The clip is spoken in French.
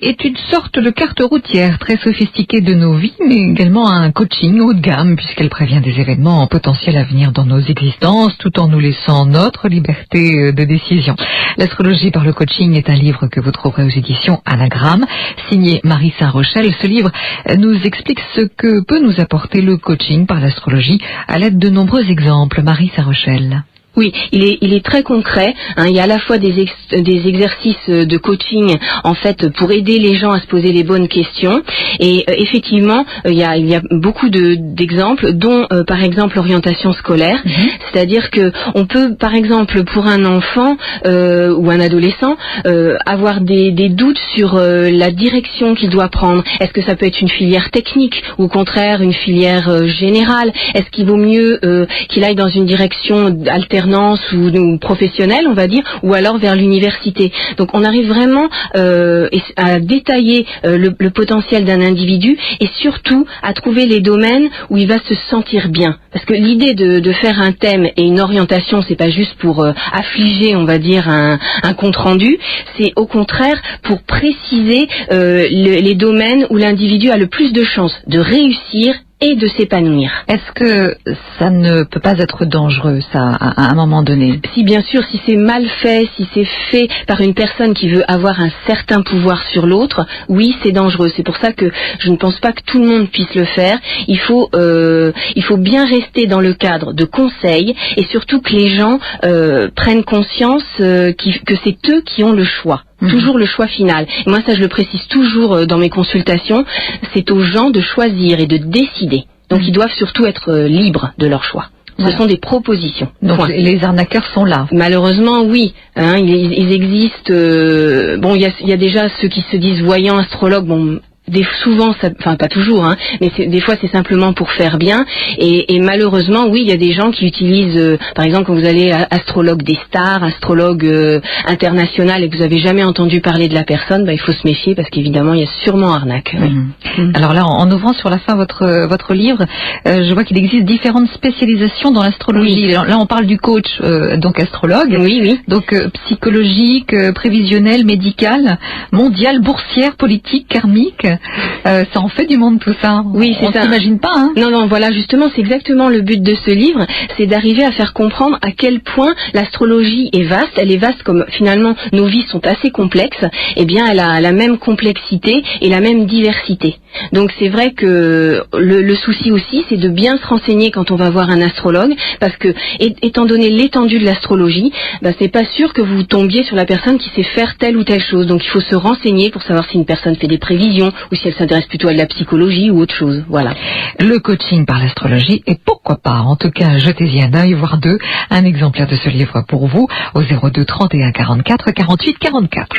est une sorte de carte routière très sophistiquée de nos vies, mais également un coaching haut de gamme, puisqu'elle prévient des événements potentiels à venir dans nos existences, tout en nous laissant notre liberté de décision. L'astrologie par le coaching est un livre que vous trouverez aux éditions Anagramme, signé Marie Saint-Rochelle. Ce livre nous explique ce que peut nous apporter le coaching par l'astrologie à l'aide de nombreux exemples. Marie Saint-Rochelle. Oui, il est très concret. Il y a à la fois des exercices de coaching en fait pour aider les gens à se poser les bonnes questions. Et effectivement, il y a beaucoup d'exemples, dont par exemple l'orientation scolaire. C'est-à-dire que on peut, par exemple, pour un enfant ou un adolescent, avoir des doutes sur la direction qu'il doit prendre. Est-ce que ça peut être une filière technique ou au contraire une filière générale? Est-ce qu'il vaut mieux qu'il aille dans une direction alternante ou professionnelle, on va dire, ou alors vers l'université. Donc on arrive vraiment à détailler le potentiel d'un individu et surtout à trouver les domaines où il va se sentir bien. Parce que l'idée de faire un thème et une orientation, c'est pas juste pour affliger, on va dire, un compte rendu, c'est au contraire pour préciser les domaines où l'individu a le plus de chances de réussir et de s'épanouir. Est-ce que ça ne peut pas être dangereux, ça, à un moment donné? Si, bien sûr, si c'est mal fait, si c'est fait par une personne qui veut avoir un certain pouvoir sur l'autre, oui, c'est dangereux. C'est pour ça que je ne pense pas que tout le monde puisse le faire. Il faut bien rester dans le cadre de conseils et surtout que les gens prennent conscience que c'est eux qui ont le choix. Toujours le choix final. Et moi, ça, je le précise toujours dans mes consultations. C'est aux gens de choisir et de décider. Donc, ils doivent surtout être libres de leur choix. Ce sont des propositions. Donc, les arnaqueurs sont là. Malheureusement, oui. Ils existent. Il y a déjà ceux qui se disent voyants, astrologues. Souvent, pas toujours, mais des fois c'est simplement pour faire bien. Et malheureusement, oui, il y a des gens qui utilisent, par exemple, quand vous allez à astrologue des stars, astrologue international, et que vous avez jamais entendu parler de la personne, il faut se méfier parce qu'évidemment, il y a sûrement arnaque. Oui. Alors là, en ouvrant sur la fin votre livre, je vois qu'il existe différentes spécialisations dans l'astrologie. Oui. Là, on parle du coach, donc astrologue. Oui. Donc psychologique, prévisionnel, médical, mondial, boursière, politique, karmique. Ça en fait du monde tout ça. Oui, c'est ça. On s'imagine pas. Non, voilà, justement, c'est exactement le but de ce livre, c'est d'arriver à faire comprendre à quel point l'astrologie est vaste. Elle est vaste comme finalement nos vies sont assez complexes. Eh bien, elle a la même complexité et la même diversité. Donc c'est vrai que le souci aussi, c'est de bien se renseigner quand on va voir un astrologue, parce que étant donné l'étendue de l'astrologie, c'est pas sûr que vous tombiez sur la personne qui sait faire telle ou telle chose. Donc il faut se renseigner pour savoir si une personne fait des prévisions ou si elle s'intéresse plutôt à de la psychologie ou autre chose. Voilà. Le coaching par l'astrologie, et pourquoi pas, en tout cas, jetez-y un œil, voire deux, un exemplaire de ce livre pour vous au 02 31 44 48 44.